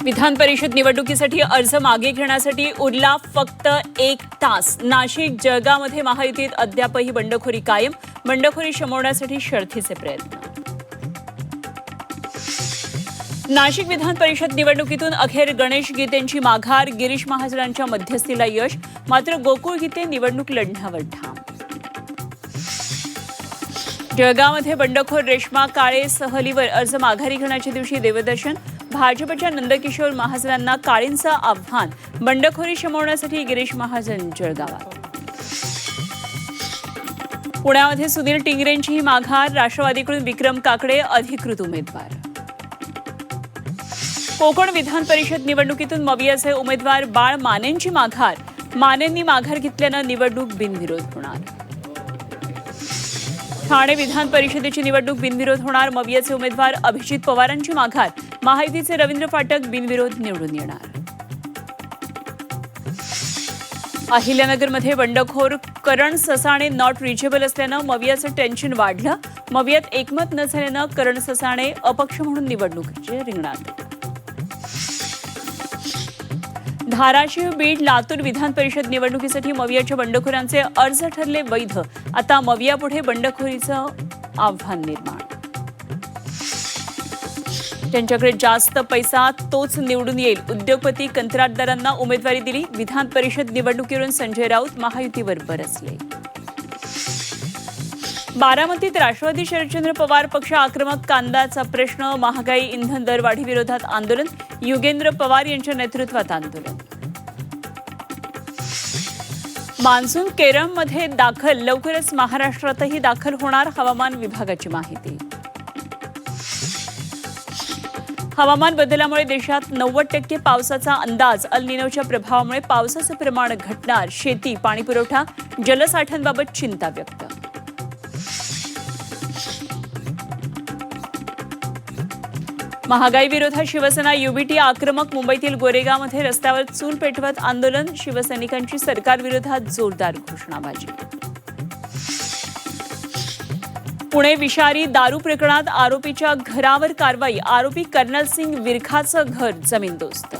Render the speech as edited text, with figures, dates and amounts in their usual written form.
विधान परिषद निवडणुकीसाठी अर्ज मागे घेण्यासाठी उरला फक्त 1 तास। नाशिक जळगावमध्ये महायुतीत अद्यापही बंडखोरी कायम। बंडखोरी शमवण्यासाठी शर्थीचे प्रयत्न। नाशिक विधान परिषद निवडणुकीतून अखेर गणेश गीतेंची माघार। गिरीश महाजनांच्या मध्यस्थीला यश, मात्र गोकुळ गीते निवडणूक लढण्यावर ठाम। जळगावमध्ये बंडखोर रेश्मा काळे सहलीवर अर्ज माघारी घेण्याच्या दिवशी देवदर्शन। भाजपच्या नंदकिशोर महाजनांना काळेंचं आव्हान। बंडखोरी शमवण्यासाठी गिरीश महाजन जळगावात। पुण्यामध्ये सुनील टिंगरेंचीही माघार। राष्ट्रवादीकडून विक्रम काकडे अधिकृत उमेदवार। कोकण विधान परिषद निवडणुकीतून मवियाचे उमेदवार बाळ मानेंची माघार। मानेंनी माघार घेतल्यानं निवडणूक बिनविरोध होणार। ठाणे विधान परिषदेची निवडणूक बिनविरोध होणार। मवियाचे उमेदवार अभिजित पवारांची माघार। महायुतीचे रवींद्र फाटक बिनविरोध निवडून येणार। अहिल्यानगरमध्ये बंडखोर करण ससाणे नॉट रिचेबल असल्यानं मवियाचं टेन्शन वाढलं। मवियात एकमत न झाल्यानं करण ससाणे अपक्ष म्हणून निवडणुकीच्या रिंगणात। धाराशिव, बीड, लातूर विधान परिषद निवडणुकीसाठी मवियाच्या बंडखोरांचे अर्ज ठरले वैध। आता मवियापुढे बंडखोरीचं आव्हान निर्माण। त्यांच्याकडे जास्त पैसा तोच निवडून येईल। उद्योगपती कंत्राटदारांना उमेदवारी दिली। विधान परिषद निवडणुकीवरून संजय राऊत महायुतीवर बरसले। बारामतीत राष्ट्रवादी शरदचंद्र पवार पक्ष आक्रमक। कांद्याचा प्रश्न, महागाई, इंधन दरवाढी विरोधात आंदोलन। युगेंद्र पवार यांच्या नेतृत्वात आंदोलन। मान्सून केरळमध्ये दाखल, लवकरच महाराष्ट्रातही दाखल होणार। हवामान विभागाची माहिती। हवामान बदलामुळे देशात 90% पावसाचा अंदाज। अल निनोच्या प्रभावामुळे पावसाचं प्रमाण घटणार। शेती, पाणीपुरवठा, जलसाठ्यांबाबत चिंता व्यक्त। महागाई विरोधात शिवसेना युबीटी आक्रमक। मुंबईतील गोरेगावमध्ये रस्त्यावर चूल पेटवत आंदोलन। शिवसैनिकांची सरकार विरोधात जोरदार घोषणाबाजी। पुणे विषारी दारू प्रकरणात आरोपीच्या घरावर कारवाई। आरोपी कर्नल सिंग विरखाचं घर जमीनदोस्त।